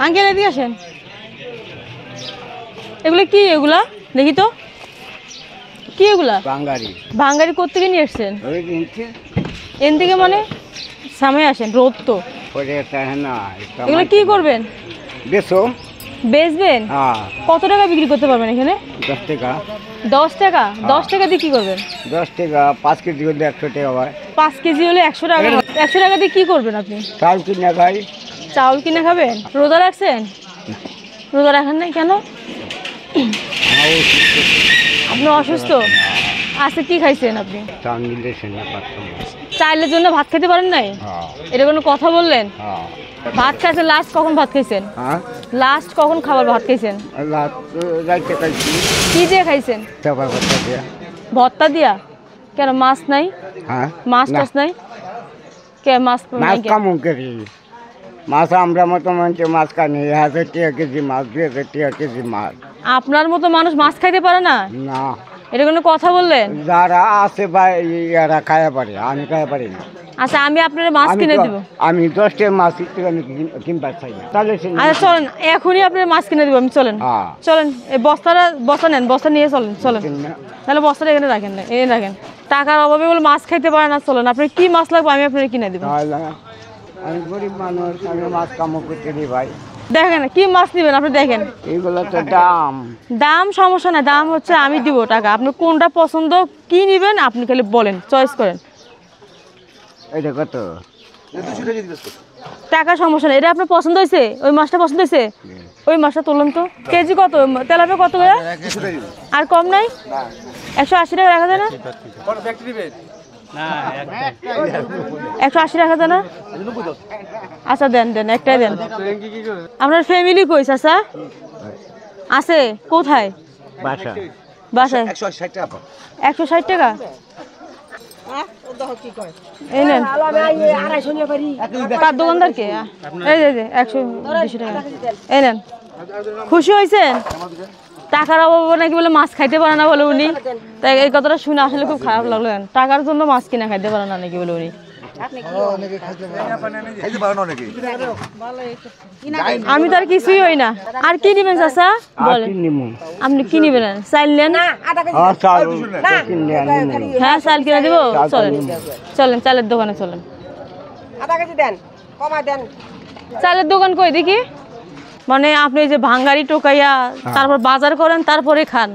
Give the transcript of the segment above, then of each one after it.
Uncle এদিকে আসেন। এগুলো কি? এগুলা দেখি তো কি এগুলা? বাঙালি। ভাঙ্গারি কোত্থেকে নিয়ে এসছেন? এন থেকে মানে সামনে আসেন, রোদ তো। এগুলো কি করবেন? বেচবেন? কত টাকা বিক্রি করতে পারবেন এখানে? 10 টাকা। 10 টাকা? 10 টাকা দিয়ে কি করবেন? 10 টাকা 5 কেজি হলে 100 টাকা হয়। 5 কেজি হলে 100 টাকা। 100 টাকা দিয়ে কি করবেন আপনি? চাল কিনে খাই। চাউল কিনে খাবেন? রোজা রাখছেন? রোজা রাখেন নাই কেন? আপনি অসুস্থ? আজকে কি খাইছেন আপনি? চাইলের জন্য ভাত খেতে পারেন নাই? এটা কোনো কথা বললেন? ভাত খাইছেন লাস্ট কখন? ভাত খাইছেন লাস্ট কখন? খাবার ভাত খাইছেন? কি দিয়ে খাইছেন? ভর্তা দিয়া? কেন মাছ নাই? মাছ টাছ নাই? কে মাছ নাই? মাছ আমরা মতো মানুষের মাছ খাই 1000 টাকা কেজি মাছ, 2000 টাকা কেজি মাছ। আপনার মতো মানুষ মাছ খাইতে পারে না? না। এটা কোনো কথা বললেন? যারা আছে ভাই এরা খাইয়া পারে, আমি খাইয়া পারি না। আচ্ছা আমি আপনার মাছ কিনে দিব। আমি 10 টাকা মাছ কিনতে চাই না। তাহলে আচ্ছা চলেন, এখনই আপনার মাছ কিনে দিব আমি। চলেন চলেন, এই বস্তা নেন, বস্তা নিয়ে চলেন। চলেন তাহলে বস্তাটা এখানে রাখেন না, এখানে রাখেন। টাকার অভাবে বলে মাছ খাইতে পারে না। চলেন, আপনার কি মাছ লাগবে আমি আপনার কিনে দিব। আমি গরিব মানুষ, আমি মাছ কামো করতে দিই ভাই। দেখেন কি মাছ নেবেন আপনি, দেখেন। এইগুলো তো দাম। দাম সমস্যা না, দাম হচ্ছে আমি দিব টাকা। আপনি কোনটা পছন্দ কি নেবেন আপনি খালি বলেন, চয়েস করেন। এটা কত? টাকা সমস্যা না। এটা আপনার পছন্দ হয়েছে? ওই মাছটা পছন্দ হয়েছে? ওই মাছটা তুলুন তো। কেজি কত? তেলাপিয়া কত করে? আর কম নাই? 180 টাকা রাখা যায় না? 180 রাখা যায় না? আচ্ছা দেন দেন, একটাই দেন। আপনার ফ্যামিলি কই চাচা? আছে কোথায়? বাসায়। 160 টাকা। এই নেন। কার দোকানদার কে? এই যে 120 টাকা। এই নেন। খুশি হয়েছেন? টাকার অভাবে নাকি বলে মাছ খাইতে পারে না বলে উনি। তাই এই কথাটা শুনে আসলে খুব খারাপ লাগলো। টাকার জন্য মাছ কিনা খাইতে পারে না নাকি বলে উনি। আমি তো আর কিছুই হই না। আর কি নিবেন চাচা বলেন? আপনি কি নিবেন? চাল নেন? হ্যাঁ চাল কিনে দিব। চলেন চলেন, চালের দোকানে চলেন। চালের দোকান কই দেখি? মানে আপনি যে ভাঙ্গারি টোকাইয়া তারপর বাজার করেন তারপরে খান,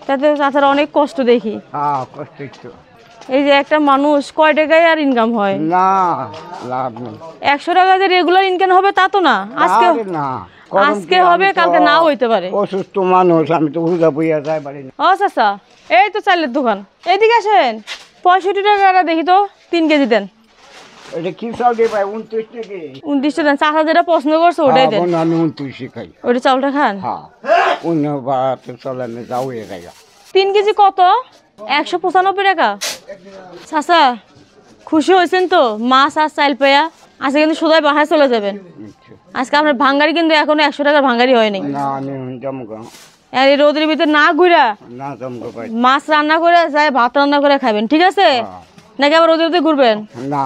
তাতে চাচার অনেক কষ্ট দেখি। এই যে একটা মানুষ কয় টাকায় আর ইনকাম হয়? না লাভ নেই। 100 টাকা যে রেগুলার ইনকাম হবে তা তো না। আজকে হবে, কালকে নাও হইতে পারে। অসুস্থ মানুষ, আমি তো হুজা বইয়া যাই পারি না। ও চাচা, এই তো চালের দোকান, এইদিকে আসেন। 65 টাকা দেখি তো, 3 কেজি দেন। এটা কি চাল দিয়ে ভাই? 29 টাকা। 29 দেন। চাচা যেটা পছন্দ করছে ওটাই দেন। আমি 29 খাই। ওইটা চাউলটা খান। হ্যাঁ, অন্য ভাত চলে যাও এ জায়গা। 3 কেজি কত? 195 টাকা। চাচা খুশি হয়েছেন তো মাছ আর চাল পেয়া? আজকে কিন্তু সোজাই বাসায় চলে যাবেন। আজকে আপনার ভাঙ্গারি কিন্তু এখনো 100 টাকার ভাঙ্গারি হয়নি। এই রোদের ভিতরে না ঘুরা মাছ রান্না করে যায়, ভাত রান্না করে খাবেন, ঠিক আছে? নাকি আবার রোদের ভিতরে ঘুরবেন? না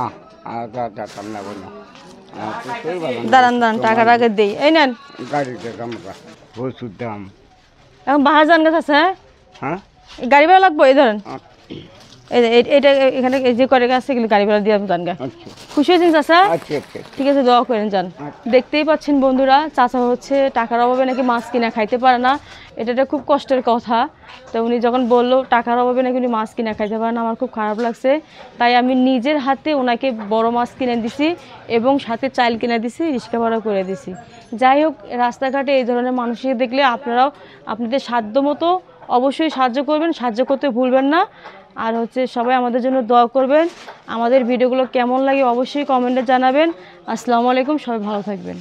দাঁড়ান দাঁড়ান, টাকাটা আগে দিই। এই নেন। এখন বাহার যান গেছে। হ্যাঁ গাড়ি ভাড়া লাগবো। এই ধরেন, এইটা এখানে যে করে গেছে এগুলো গাড়ি ভাড়া দিয়ে যান গা। খুশি হয়েছেন চাচা? ঠিক আছে, দোয়া করেন যান। দেখতেই পাচ্ছেন বন্ধুরা, চাচা হচ্ছে টাকার অভাবে নাকি মাছ কিনা খাইতে পারে না। এটা খুব কষ্টের কথা। তো উনি যখন বললো টাকার অভাবে নাকি উনি মাছ কিনা খাইতে পারে না, আমার খুব খারাপ লাগছে। তাই আমি নিজের হাতে ওনাকে বড় মাছ কিনে দিছি এবং সাথে চাল কিনে দিছি, রিক্সা ভাড়া করে দিছি। যাই হোক, রাস্তাঘাটে এই ধরনের মানুষকে দেখলে আপনারাও আপনাদের সাধ্য মতো অবশ্যই সাহায্য করবেন, সাহায্য করতে ভুলবেন না। আর হচ্ছে সবাই আমাদের জন্য দোয়া করবেন। আমাদের ভিডিওগুলো কেমন লাগে অবশ্যই কমেন্টে জানাবেন। আসসালামু আলাইকুম, সবাই ভালো থাকবেন।